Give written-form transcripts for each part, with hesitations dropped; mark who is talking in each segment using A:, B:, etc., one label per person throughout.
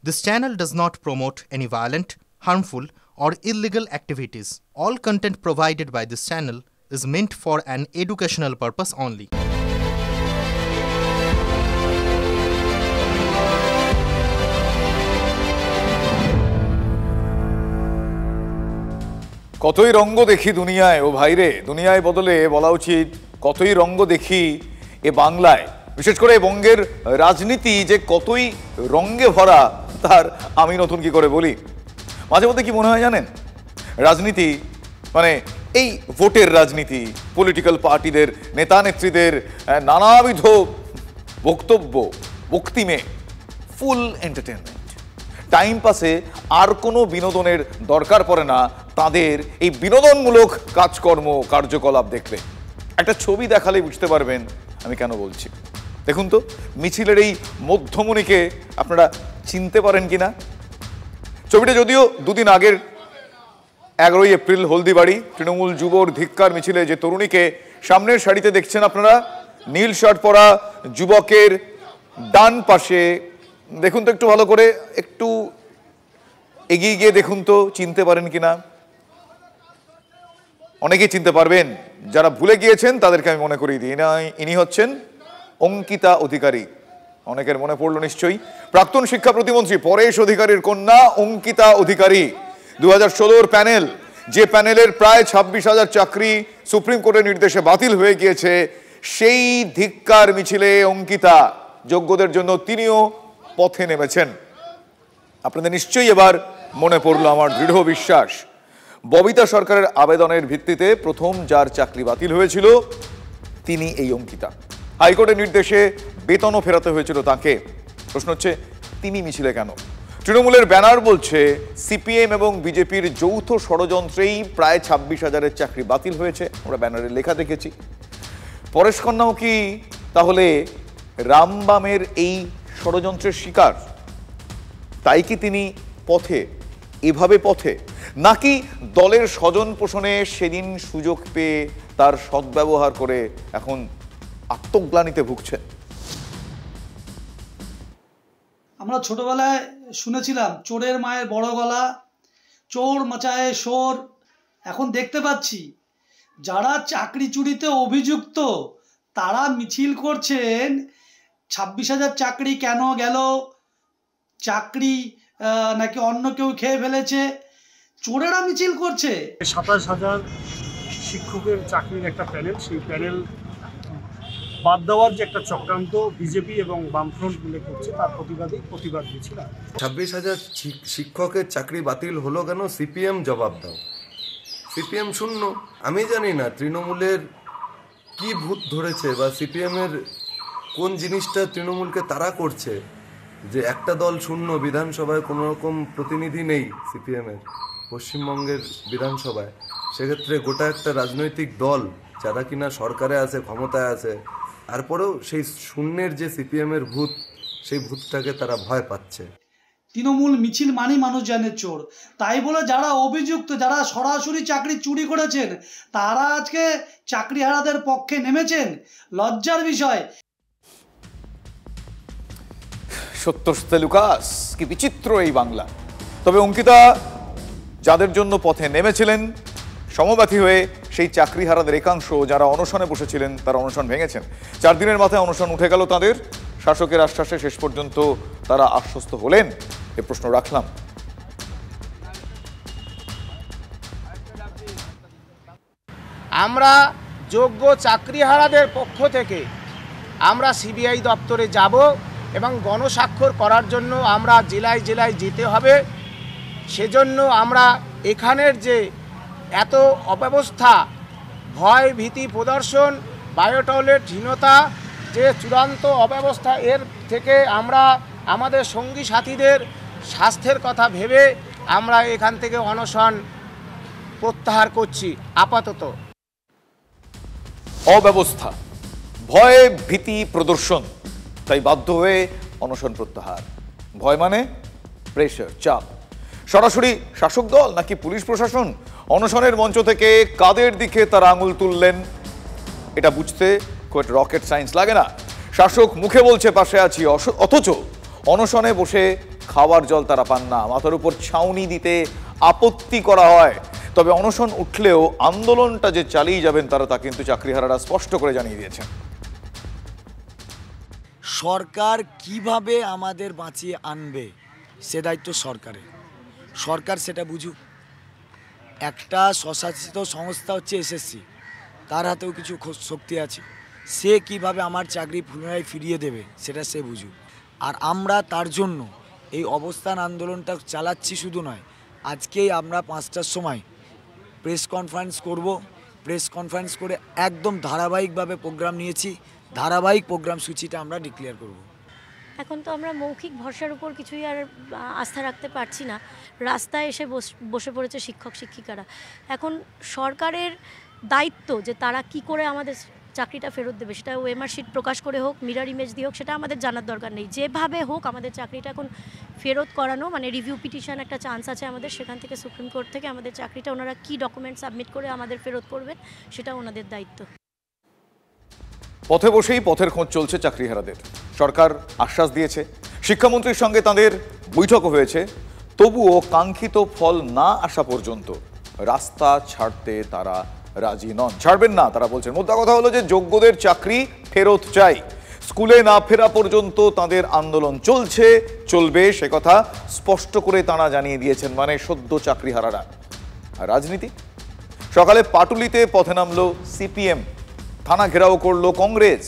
A: This channel does not promote any violent, harmful, or illegal activities. All content provided by this channel is meant for an educational purpose only.
B: কতই রঙ্গ দেখি দুনিয়ায় ও ভাইরে, দুনিয়ায় বদলে বলা উচিত কতই রঙ্গ দেখি এ বাংলায়। বিশেষ করে বঙ্গের রাজনীতি যে কতই রঙ্গে ভরা তার আমি নতুন কি করে বলি। মাঝে মধ্যে কি মনে হয় জানেন, রাজনীতি মানে এই ভোটের রাজনীতি, পলিটিক্যাল পার্টিদের নেতা নেত্রীদের নানাবিধ বক্তব্য বক্তিমে ফুল এন্টারটেনমেন্ট, টাইম পাসে আর কোনো বিনোদনের দরকার পড়ে না তাদের এই বিনোদনমূলক কাজকর্ম কার্যকলাপ দেখলে। একটা ছবি দেখালে বুঝতে পারবেন আমি কেন বলছি। দেখুন তো মিছিলের এই মধ্যমণিকে আপনারা চিনতে পারেন কিনা। ছবিটা যদিও দুদিন আগের 11 এপ্রিল হলদিবাড়ি তৃণমূল যুবর ধিক্কার মিছিলে যে তরুণীকে সামনের সারিতে দেখছেন আপনারা, নীল শার্ট পরা যুবকের ডান পাশে দেখুন তো একটু ভালো করে, একটু এগিয়ে গিয়ে দেখুন তো চিনতে পারেন কিনা। অনেকেই চিনতে পারবেন, যারা ভুলে গিয়েছেন তাদেরকে আমি মনে করিয়ে দিই। ইনি হচ্ছেন অঙ্কিতা অধিকারী। অনেকের মনে পড়লো নিশ্চয়ই, প্রাক্তন শিক্ষা প্রতিমন্ত্রী পরেশ অধিকারীর কন্যা অঙ্কিতা অধিকারী। 2016 প্যানেল, যে প্যানেলের প্রায় 26,000 চাকরি সুপ্রিম কোর্টের নির্দেশে বাতিল হয়ে গিয়েছে, সেই ধিক্কার মিছিলে অঙ্কিতা যোগ্যদের জন্য তিনিও পথে নেমেছেন। আপনাদের নিশ্চয়ই এবার মনে পড়লো আমার দৃঢ় বিশ্বাস, ববিতা সরকারের আবেদনের ভিত্তিতে প্রথম যার চাকরি বাতিল হয়েছিল তিনি এই অঙ্কিতা। হাইকোর্টের নির্দেশে বেতনও ফেরাতে হয়েছিল তাকে। প্রশ্ন হচ্ছে তিনি মিছিলে কেন? তৃণমূলের ব্যানার বলছে সিপিএম এবং বিজেপির যৌথ ষড়যন্ত্রেই প্রায় 26,000-এর চাকরি বাতিল হয়েছে। আমরা ব্যানারের লেখা দেখেছি। পরেশ কন্যাও কি তাহলে রামবামের এই ষড়যন্ত্রের শিকার? তাই কি তিনি পথে, এভাবে পথে, নাকি দলের স্বজন পোষণে সেদিন সুযোগ পেয়ে তার সদ্ব্যবহার করে এখন আত্মগ্লানিতে ভুগছেন?
C: আমরা ছোটবেলায় শুনেছিলাম চোরের মায়ের বড় গলা, চোর মাচায়ে শোর। এখন দেখতে পাচ্ছি যারা চাকরি চুরিতে অভিযুক্ত তারা মিছিল করছেন 26,000 চাকরি কেন গেল, চাকরি নাকি অন্য কেউ খেয়ে ফেলেছে, চোরেরা মিছিল করছে।
D: 27,000 শিক্ষকের চাকরির একটা প্যানেল, সেই প্যানেল বাদ দেওয়ার যে একটা চক্রান্ত বিজেপি এবং বামফ্রন্ট মিলে করছে তার প্রতিবাদ দিয়েছিল।
E: 26,000 শিক্ষকের চাকরি বাতিল হলো কেন? সিপিএম জবাব দাও। সিপিএম শূন্য। আমি জানি না তৃণমূলের কি ভূত ধরেছে বা সিপিএমের কোন জিনিসটা তৃণমূলকে তাড়া করছে যে একটা দল শূন্য, বিধানসভায় কোনো রকম প্রতিনিধি নেই সিপিএমের পশ্চিমবঙ্গের বিধানসভায়। সেক্ষেত্রে গোটা একটা রাজনৈতিক দল যারা কিনা সরকারে আছে, ক্ষমতায় আছে, তারপরেও সেই শূন্যের যে সিপিএমের ভূত, সেই ভূতটাকে তারা ভয় পাচ্ছে।
C: তৃণমূল মিছিল মানেই মানুষ জানে চোর, তাই বলে যারা অভিযুক্ত, যারা সরাসরি চাকরি চুরি করেছেন তারা আজকে চাকরিহারাদের পক্ষে নেমেছেন। লজ্জার বিষয়।
B: সত্যস্তে লুকাস, কি বিচিত্র এই বাংলা। তবে অঙ্কিতা যাদের জন্য পথে নেমেছিলেন, সমব্যথী হয়ে সেই চাকরিহারাদের একাংশ যারা অনশনে বসেছিলেন তারা অনশন ভেঙেছেন। 4 দিনের মাথায় অনশন উঠে গেল তাদের। শাসকের আশ্বাসে শেষ পর্যন্ত তারা আশ্বস্ত হলেন? এ প্রশ্ন রাখলাম।
F: আমরা যোগ্য চাকরিহারাদের পক্ষ থেকে আমরা সিবিআই দপ্তরে যাব এবং গণস্বাক্ষর করার জন্য আমরা জেলায় জেলায় যেতে হবে। সেজন্য আমরা এখানের যে এত অব্যবস্থা, ভয় ভীতি প্রদর্শন, বায়োটয়লেটহীনতা, যে চূড়ান্ত অব্যবস্থা, এর থেকে আমরা আমাদের সঙ্গী সাথীদের স্বাস্থ্যের কথা ভেবে আমরা এখান থেকে অনশন প্রত্যাহার করছি আপাতত।
B: অব্যবস্থা, ভয় ভীতি প্রদর্শন, তাই বাধ্য হয়ে অনশন প্রত্যাহার। ভয় মানে প্রেশার, চাপ। সরাসরি শাসক দল নাকি পুলিশ প্রশাসন? অনশনের মঞ্চ থেকে কাদের দিকে তারা আঙুল তুললেন এটা বুঝতে খুব রকেট সায়েন্স লাগে না। শাসক মুখে বলছে পাশে আছি, অথচ অনশনে বসে খাওয়ার জল তারা পান না, মাথার উপর ছাউনি দিতে আপত্তি করা হয়। তবে অনশন উঠলেও আন্দোলনটা যে চালিয়ে যাবেন তারা, তা কিন্তু চাকরিহারারা স্পষ্ট করে জানিয়ে দিয়েছেন।
G: সরকার কিভাবে আমাদের বাঁচিয়ে আনবে সে দায়িত্ব সরকারের। সরকার সেটা বুঝুক। একটা স্বশাসিত সংস্থা হচ্ছে এসএসসি, তার হাতেও কিছু শক্তি আছে। সে কিভাবে আমার চাকরি পুনরায় ফিরিয়ে দেবে সেটা সে বুঝুক। আর আমরা তার জন্য এই অবস্থান আন্দোলনটা চালাচ্ছি। শুধু নয়, আজকেই আমরা 5টার সময় প্রেস কনফারেন্স করব। প্রেস কনফারেন্স করে একদম ধারাবাহিকভাবে প্রোগ্রাম নিয়েছি। ধারাবাহিক প্রোগ্রাম সূচিটা আমরা ডিক্লেয়ার করব।
H: এখন তো আমরা মৌখিক ভরসার উপর কিছুই আর আস্থা রাখতে পারছি না। রাস্তায় এসে বসে পড়েছে শিক্ষক শিক্ষিকারা। এখন সরকারের দায়িত্ব যে তারা কি করে আমাদের চাকরিটা ফেরত দেবে, সেটা ওএমআর শিট প্রকাশ করে হোক, মিরর ইমেজ দিয়ে হোক, সেটা আমাদের জানার দরকার নেই। যেভাবে হোক আমাদের চাকরিটা এখন ফেরত করানো, মানে রিভিউ পিটিশন একটা চান্স আছে আমাদের, সেখান থেকে সুপ্রিম কোর্ট থেকে আমাদের চাকরিটা ওনারা কী ডকুমেন্ট সাবমিট করে আমাদের ফেরত করবেন সেটা ওনাদের দায়িত্ব।
B: পথে বসেই পথের খোঁজ চলছে চাকরিহারাদের। সরকার আশ্বাস দিয়েছে, শিক্ষামন্ত্রীর সঙ্গে তাদের বৈঠকও হয়েছে। তবুও কাঙ্ক্ষিত ফল না আসা পর্যন্ত রাস্তা ছাড়তে তারা রাজি নন, ছাড়বেন না তারা বলছেন। মোদ্দা কথা হলো যে যোগ্যদের চাকরি ফেরত চাই। স্কুলে না ফেরা পর্যন্ত তাদের আন্দোলন চলছে, চলবে, সে কথা স্পষ্ট করে তারা জানিয়ে দিয়েছেন, মানে সদ্য চাকরিহারারা। রাজনীতি সকালে পাটুলিতে পথে নামলো সিপিএম, থানা ঘেরাও করলো কংগ্রেস,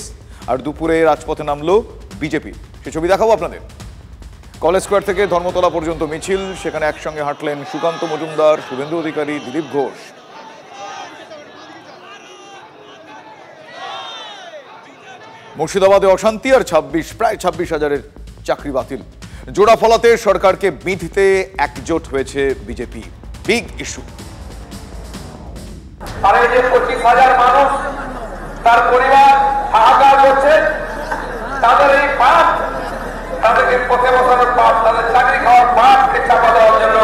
B: আর দুপুরে রাজপথে নামলো বিজেপি। সে ছবি দেখাবো আপনাদের। কলেজ স্কোয়ার থেকে ধর্মতলা পর্যন্ত মিছিল, সেখানে একসঙ্গে হাঁটলেন সুকান্ত মজুমদার, শুভেন্দু অধিকারী, দিলীপ ঘোষ। মুর্শিদাবাদে অশান্তি আর প্রায় 26,000-এর চাকরি বাতিল। জোড়া ফলাতে সরকারকে বিঁধতে একজোট হয়েছে বিজেপি। Big issue.
I: আর এই যে 25,000 মানুষ, তার পরিবার হাহাকার করছে, তাদের এই পাপ, তাদেরকে পথে বসানোর পাপ, তাদের চাকরি খাওয়ার পাপকে চাপা দেওয়ার জন্য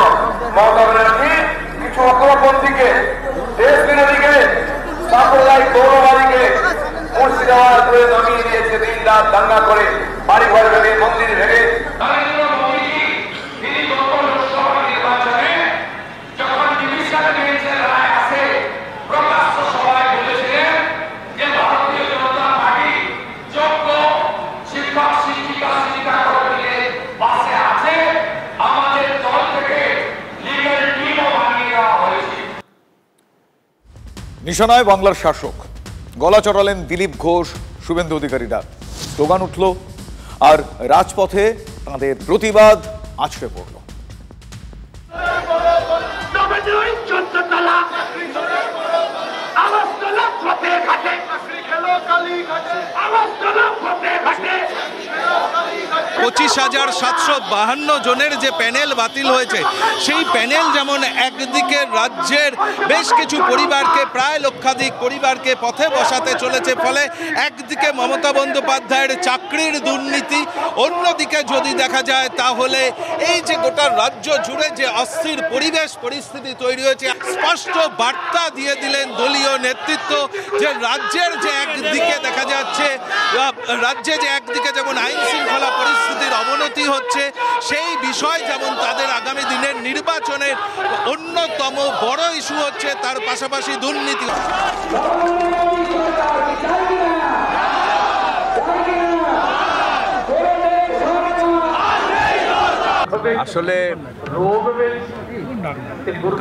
I: মমতা ব্যানার্জি কিছু অগ্রপন্থীকে, দেশ বিরোধীকে, সাম্প্রদায়িক গৌরবাদীকে মুর্শিদাবাদ করে নামিয়ে দিয়েছে। দিন রাত দাঙ্গা করে, বাড়ি ঘর ভেঙে, মন্দির ভেঙে।
B: নিশানায় বাংলার শাসক, গলা চড়ালেন দিলীপ ঘোষ, শুভেন্দু অধিকারীরা। স্লোগান উঠল আর রাজপথে তাঁদের প্রতিবাদ আছড়ে পড়ল।
J: পঁচিশ 25,752 জনের যে প্যানেল বাতিল হয়েছে, সেই প্যানেল যেমন একদিকে রাজ্যের বেশ কিছু পরিবারকে, প্রায় লক্ষাধিক পরিবারকে পথে বসাতে চলেছে, ফলে একদিকে মমতা বন্দ্যোপাধ্যায়ের চাকরির দুর্নীতি, অন্যদিকে যদি দেখা যায় তাহলে এই যে গোটা রাজ্য জুড়ে যে অস্থির পরিস্থিতি তৈরি হয়েছে, স্পষ্ট বার্তা দিয়ে দিলেন দলীয় নেতৃত্ব যে রাজ্যের যে একদিকে দেখা যাচ্ছে, রাজ্যে যে একদিকে যেমন আইন শৃঙ্খলা পরিস্থিতির অবনতি হচ্ছে, সেই বিষয় যেমন তাদের আগামী দিনের নির্বাচনের অন্যতম বড় ইস্যু হচ্ছে, তার পাশাপাশি দুর্নীতি।
K: আসলে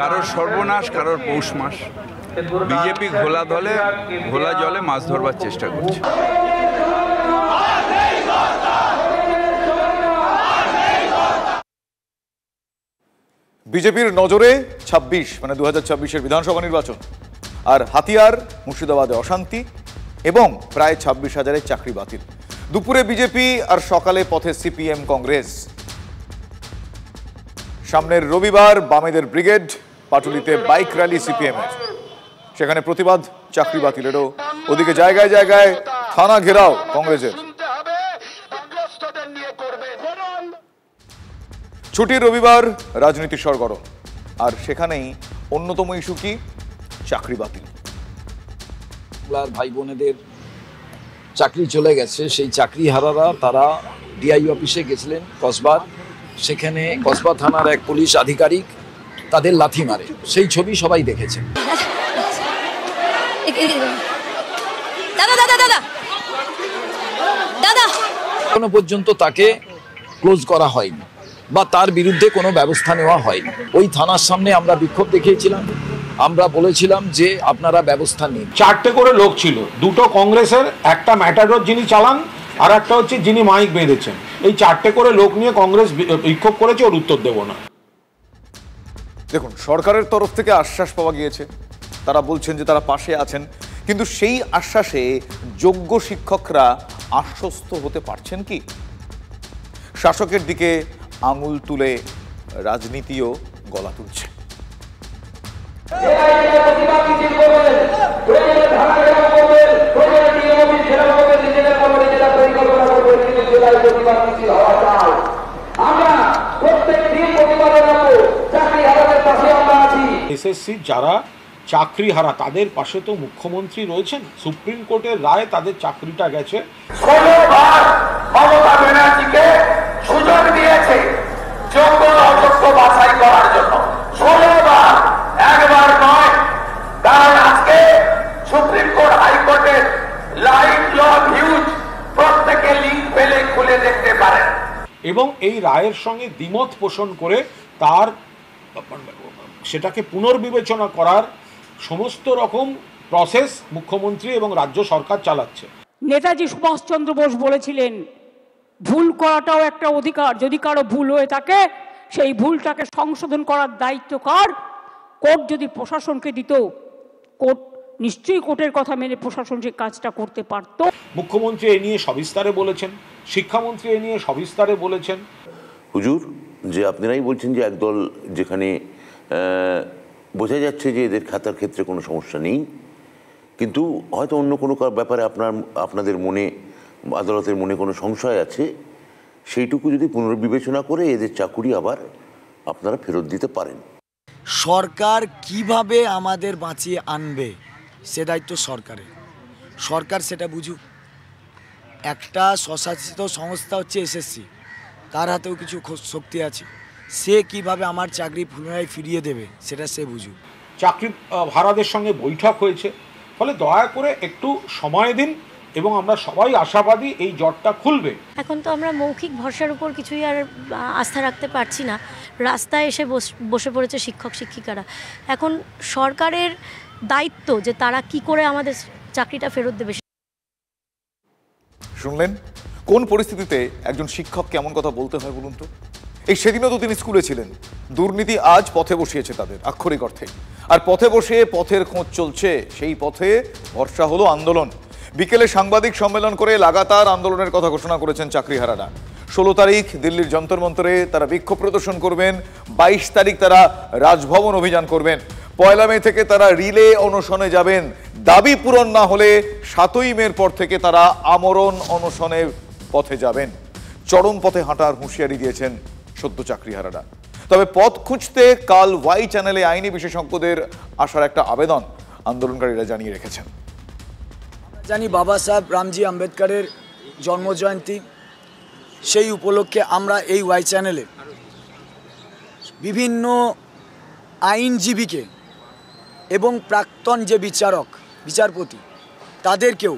K: কারোর সর্বনাশ, কারোর পৌষ মাস। বিজেপি ঘোলা জলে মাছ ধরবার চেষ্টা করছে।
B: বিজেপির নজরে 26 মানে 2026-এর বিধানসভা নির্বাচন, আর হাতিয়ার মুর্শিদাবাদে অশান্তি এবং প্রায় 26,000-এর চাকরি বাতিল। দুপুরে বিজেপি আর সকালে পথে সিপিএম কংগ্রেস। সামনের রবিবার বামেদের ব্রিগেড, পাটুলিতে বাইক র্যালি সিপিএমের, সেখানে প্রতিবাদ চাকরি বাতিলেরও। ওদিকে জায়গায় জায়গায় থানা ঘেরাও কংগ্রেসের। ছুটির রবিবার, রাজনীতি সরগরম, আর সেখানেই অন্যতম ইস্যু কি? চাকরি বাতিল।
L: ভাই বোনেদের চাকরি চলে গেছে, সেই চাকরি হারারা তারা ডিআই অফিসে গেছিলেন কসবার, সেখানে কসবা থানার এক পুলিশ আধিকারিক তাদের লাথি মারে, সেই ছবি সবাই দেখেছেন। এখনো পর্যন্ত তাকে ক্লোজ করা হয়নি বা তার বিরুদ্ধে কোনো ব্যবস্থা নেওয়া হয়নি। ওই থানার সামনে আমরা বিক্ষোভ দেখিয়েছিলাম, আমরা বলেছিলাম যে আপনারা ব্যবস্থা নিন।
M: 4টে করে লোক ছিল, 2টো কংগ্রেসের, একটা ম্যাটাডোর যিনি চালান আর একটা হচ্ছে যিনি মাইক বেঁধেছেন। এই 4টে করে লোক নিয়ে কংগ্রেস বিক্ষোভ করেছে, ওর উত্তর দেব না।
B: দেখুন, সরকারের তরফ থেকে আশ্বাস পাওয়া গিয়েছে, তারা বলছেন যে তারা পাশে আছেন, কিন্তু সেই আশ্বাসে যোগ্য শিক্ষকরা আশ্বস্ত হতে পারছেন কি? শাসকের দিকে আঙুল তুলে রাজনীতিও গলা তুলছে।
M: এসএসসি যারা চাকরি হারা তাদের পাশে তো মুখ্যমন্ত্রী রয়েছেন, সুপ্রিম কোর্টের রায় তাদের চাকরিটা গেছে।
I: 16বার মমতা ব্যানার্জিকে সুযোগ দিয়েছে যোগ্য অযোগ্য বাছাই করার জন্য, 16বার, একবার নয়। কারণ আজকে সুপ্রিম কোর্ট হাইকোর্টের লাইভ ল ভিউজ প্রত্যেকে লিঙ্ক পেলে খুলে দেখতে পারেন
M: এবং এই রায়ের সঙ্গে দ্বিমত পোষণ করে তার সেটাকে পুনর্বিবেচনা করার সমস্ত রকম প্রসেস মুখ্যমন্ত্রী এবং রাজ্য সরকার চালাচ্ছে।
N: নেতাজি সুভাষচন্দ্র বোস বলেছিলেন, ভুল করাটাও একটা অধিকার, যদি কারো ভুল হয়ে থাকে সেই ভুলটাকে সংশোধন করার দায়িত্ব কার? কোর্ট যদি প্রশাসনকে দিত, কোর্ট নিশ্চয়ই কোর্টের কথা মেনে প্রশাসন সেই কাজটা করতে পারত।
M: মুখ্যমন্ত্রী এ নিয়ে সবিস্তারে বলেছেন, শিক্ষামন্ত্রী এ নিয়ে সবিস্তারে বলেছেন।
O: হুজুর, যে আপনারাই বলছেন যে একদল, যেখানে বোঝা যাচ্ছে যে এদের খাতার ক্ষেত্রে কোনো সমস্যা নেই, কিন্তু হয়তো অন্য কোনো ব্যাপারে আপনাদের মনে, আদালতের মনে কোনো সংশয় আছে, সেইটুকু যদি পুনর্বিবেচনা করে এদের চাকুরি আবার আপনারা ফেরত দিতে পারেন।
G: সরকার কিভাবে আমাদের বাঁচিয়ে আনবে সে দায়িত্ব সরকারের। সরকার সেটা বুঝুক। একটা স্বশাসিত সংস্থা হচ্ছে এসএসসি, তার হাতেও কিছু শক্তি আছে, সে কিভাবে আমার চাকরি পুনরায় ফিরিয়ে দেবে সেটা সে বুঝুক।
M: চাকরি হারাদের সঙ্গে বৈঠক হয়েছে, ফলে দয়া করে একটু সময় দিন এবং আমরা সবাই আশাবাদী এই জটটা খুলবে।
H: এখন তো আমরা মৌখিক ভরসার উপর কিছুই আর আস্থা রাখতে পারছি না। রাস্তায় এসে বসে পড়েছে শিক্ষক শিক্ষিকারা। এখন সরকারের দায়িত্ব যে তারা কি করে আমাদের চাকরিটা ফেরত দেবে।
B: শুনলেন কোন পরিস্থিতিতে একজন শিক্ষক কেমন কথা বলতে হয় বলুন তো? এই সেদিনও তো তিনি স্কুলে ছিলেন। দুর্নীতি আজ পথে বসিয়েছে তাদের, আক্ষরিক অর্থে। আর পথে বসে পথের খোঁজ চলছে, সেই পথে ভরসা হলো আন্দোলন। বিকেলে সাংবাদিক সম্মেলন করে লাগাতার আন্দোলনের কথা ঘোষণা করেছেন চাকরিহারারা। 16 তারিখ দিল্লির যন্তর মন্তরে তারা বিক্ষোভ প্রদর্শন করবেন, 22 তারিখ তারা রাজভবন অভিযান করবেন, 1 মে থেকে তারা রিলে অনশনে যাবেন। দাবি পূরণ না হলে 7ই মের পর থেকে তারা আমরণ অনশনের পথে যাবেন। চরম পথে হাঁটার হুঁশিয়ারি দিয়েছেন সদ্য চাকরিহারারা। তবে পথ খুঁজতে কাল ওয়াই চ্যানেলে আইনি বিশেষজ্ঞদের আসার একটা আবেদন আন্দোলনকারীরা জানিয়ে রেখেছেন।
G: জানি বাবা সাহেব রামজি আম্বেদকরের জন্মজয়ন্তী, সেই উপলক্ষে আমরা এই ওয়াই চ্যানেলে বিভিন্ন আইনজীবীকে এবং প্রাক্তন যে বিচারপতি তাদেরকেও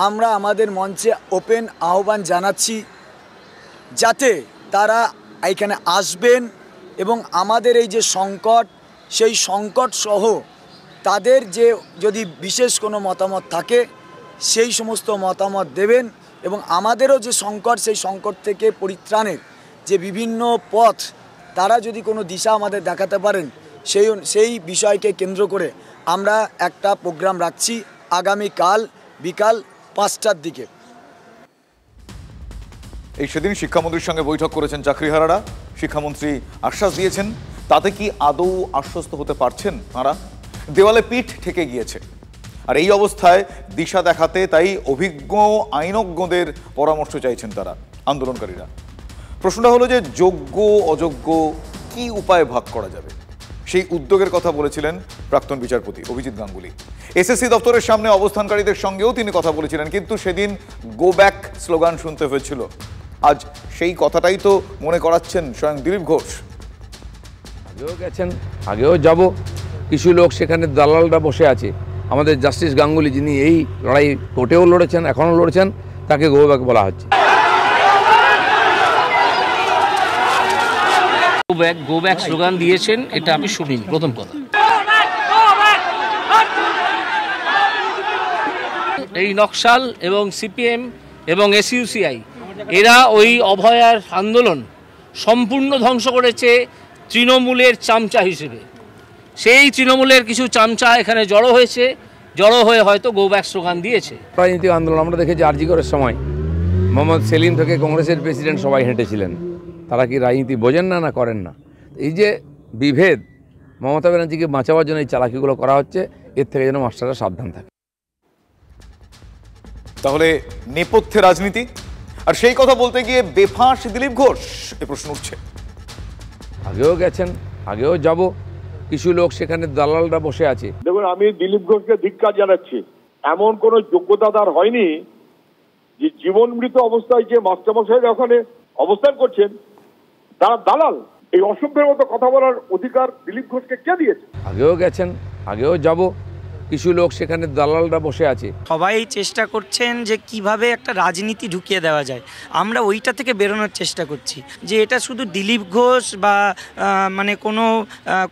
G: আমরা আমাদের মঞ্চে ওপেন আহ্বান জানাচ্ছি, যাতে তারা এখানে আসবেন এবং আমাদের এই যে সংকট, সেই সংকট সহ তাদের যে যদি বিশেষ কোনো মতামত থাকে সেই সমস্ত মতামত দেবেন এবং আমাদেরও যে সংকট, সেই সংকট থেকে পরিত্রাণের যে বিভিন্ন পথ তারা যদি কোনো দিশা আমাদের দেখাতে পারেন, সেই বিষয়কে কেন্দ্র করে আমরা একটা প্রোগ্রাম রাখছি আগামীকাল বিকাল 5টার দিকে।
B: এই সেদিন শিক্ষামন্ত্রীর সঙ্গে বৈঠক করেছেন চাকরিহারারা। শিক্ষামন্ত্রী আশ্বাস দিয়েছেন, তাতে কি আদৌ আশ্বস্ত হতে পারছেন তাঁরা? দেওয়ালে পিঠ ঠেকে গিয়েছে। আর এই অবস্থায় দিশা দেখাতে তাই অভিজ্ঞ আইনজ্ঞদের পরামর্শ চাইছেন তারা, আন্দোলনকারীরা। প্রশ্নটা হলো যে যোগ্য অযোগ্য কি উপায়ে ভাগ করা যাবে, সেই উদ্যোগের কথা বলেছিলেন প্রাক্তন বিচারপতি অভিজিৎ গাঙ্গুলি। এসএসসি দপ্তরের সামনে অবস্থানকারীদের সঙ্গেও তিনি কথা বলেছিলেন, কিন্তু সেদিন গো ব্যাক স্লোগান শুনতে হয়েছিল। আজ সেই কথাটাই তো মনে করাচ্ছেন স্বয়ং দিলীপ ঘোষ।
P: আগেও গেছেন, আগেও যাব, কিছু লোক সেখানে দালালরা বসে আছে। আমাদের জাস্টিস গাঙ্গুলি, যিনি এই লড়াই কোর্টেও লড়েছেন, এখনও লড়েছেন, তাকে গো ব্যাক বলা হচ্ছে।
Q: গো ব্যাক স্লোগান দিয়েছেন, এটা আমি শুনিনি, প্রথম কথা। এই নকশাল এবং সিপিএম এবং এসইউসিআই এরা ওই অভয়ার আন্দোলন সম্পূর্ণ ধ্বংস করেছে তৃণমূলের চামচা হিসেবে। সেই তৃণমূলের কিছু চামচা এখানে জড়ো হয়েছে, জড়ো হয়ে হয়তো গো ব্যাক স্লোগান দিয়েছে।
P: রাজনীতিক আন্দোলন আমরা দেখেছি আরজি করার সময় মোহাম্মদ সেলিম থেকে কংগ্রেসের প্রেসিডেন্ট সবাই হেঁটেছিলেন। তারা কি রাজনীতি বোঝেন না, না করেন না? এই যে বিভেদ, মমতা ব্যানার্জিকে বাঁচাবার জন্য এই চালাকিগুলো করা হচ্ছে, এর থেকে যেন মাস্টাররা সাবধান থাকে।
B: তাহলে নেপথ্যে রাজনীতি, আর সেই কথা বলতে গিয়ে বেফাঁস দিলীপ ঘোষ, এ প্রশ্ন উঠছে।
P: আগেও গেছেন, আগেও যাব, কিছু লোক সেখানে দালালরা বসে আছে।
R: দেখুন, আমি দিলীপ ঘোষকে ধিক্কার জানাচ্ছি। এমন কোন যোগ্যতা তার হয়নি যে জীবন মৃত অবস্থায় যে মাস্টারমশাইরা ওখানে অবস্থান করছেন তারা দালাল। এই অসভ্যের মতো কথা বলার অধিকার দিলীপ ঘোষকে কে দিয়েছে?
P: আগেও গেছেন, আগেও যাব, কিছু লোক সেখানে দালালরা বসে আছে।
S: সবাই চেষ্টা করছেন যে কিভাবে একটা রাজনীতি ঢুকিয়ে দেওয়া যায়। আমরা ওইটা থেকে বেরোনোর চেষ্টা করছি, যে এটা শুধু দিলীপ ঘোষ বা মানে কোনো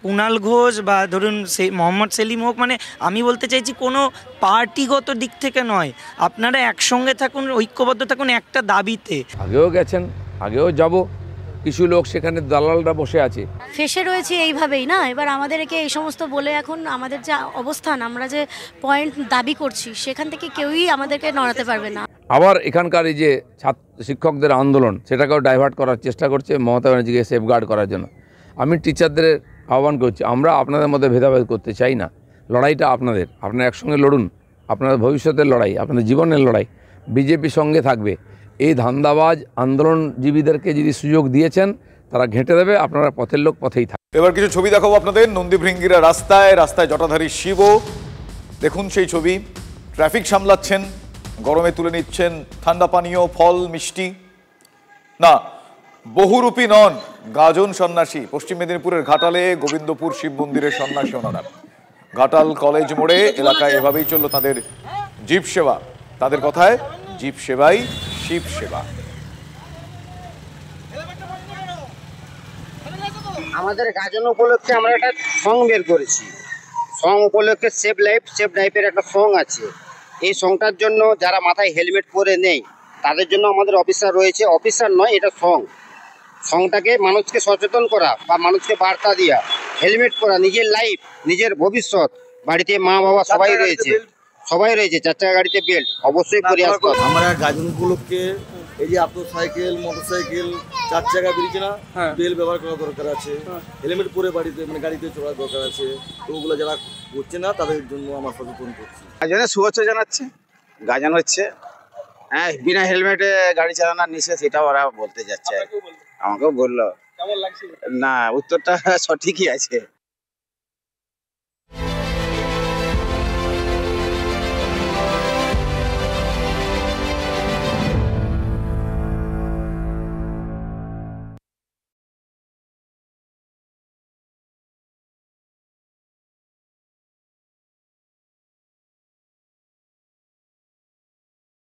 S: কুণাল ঘোষ বা ধরুন মোহাম্মদ সেলিম হোক, মানে আমি বলতে চাইছি কোনো পার্টিগত দিক থেকে নয়। আপনারা একসঙ্গে থাকুন, ঐক্যবদ্ধ থাকুন একটা দাবিতে।
P: আগেও গেছেন, আগেও যাব, কিছু লোক সেখানে দালালরা বসে আছে।
H: ফেসে রয়েছে এইভাবেই না। এবার আমাদেরকে এই সমস্ত বলে এখন আমাদের যে অবস্থান, আমরা যে পয়েন্ট দাবি করছি, সেখান থেকে কেউই আমাদেরকে নড়াতে পারবে না।
P: আবার এখানকার এই যে শিক্ষকদের আন্দোলন, সেটাকেও ডাইভার্ট করার চেষ্টা করছে মমতা ব্যানার্জিকে সেফগার্ড করার জন্য। আমি টিচারদের আহ্বান করছি, আমরা আপনাদের মধ্যে ভেদাভেদ করতে চাই না। লড়াইটা আপনাদের, আপনারা একসঙ্গে লড়ুন। আপনাদের ভবিষ্যতের লড়াই, আপনাদের জীবনের লড়াই। বিজেপি সঙ্গে থাকবে। এই ধান্দাবাজ আন্দোলনজীবীদেরকে যদি সুযোগ দিয়েছেন, তারা ঘেঁটে দেবে। আপনারা পথের লোক পথেই থাকবে।
B: এবার কিছু ছবি দেখাবো আপনাদের। নন্দীভৃঙ্গিরা রাস্তায়, রাস্তায় জটাধারী শিব। দেখুন সেই ছবি। ট্রাফিক সামলাচ্ছেন, গরমে তুলে নিচ্ছেন ঠান্ডা পানীয়, ফল, মিষ্টি। না, বহুরূপী নন, গাজন সন্ন্যাসী। পশ্চিম মেদিনীপুরের ঘাটালে গোবিন্দপুর শিব মন্দিরের সন্ন্যাসী ওনারা। ঘাটাল কলেজ মোড়ে এলাকায় এভাবেই চলল তাদের জীব সেবা। তাদের কথায় জীব সেবাই শিব সেবা।
T: আমাদের গাজন উপলক্ষে আমরা একটা সং বের করেছি। সং উপলক্ষে সেভ লাইফের একটা সং আছে। এই সংটার জন্য যারা মাথায় হেলমেট পরে নেই, তাদের জন্য আমাদের অফিসার রয়েছে। অফিসার নয়, এটা সংটাকে মানুষকে সচেতন করা বা মানুষকে বার্তা দেওয়া। হেলমেট পরা, নিজের লাইফ, নিজের ভবিষ্যৎ। বাড়িতে মা বাবা সবাই রয়েছে, চার চাকা গাড়িতে বেল্ট অবশ্যই পরে আসতে হবে।
U: আমরা গাজন উপলক্ষে এই যে আপনার সাইকেল, মোটরসাইকেল, চার চাকা বেরিয়েছে না, বেল্ট ব্যবহার করা দরকার আছে। হেলমেট পরে বাড়িতে মানে গাড়িতে চলার দরকার আছে। তো ওগুলো যারা করছে না, তাদের জন্য আমার সচেতন করছি।
T: গাজনে শুভেচ্ছা জানাচ্ছে। গাজন হচ্ছে হ্যাঁ, বিনা হেলমেটে গাড়ি চালানোর নিষেধ, সেটাও ওরা বলতে যাচ্ছে। আমাকেও বললো। না, উত্তরটা সঠিকই আছে।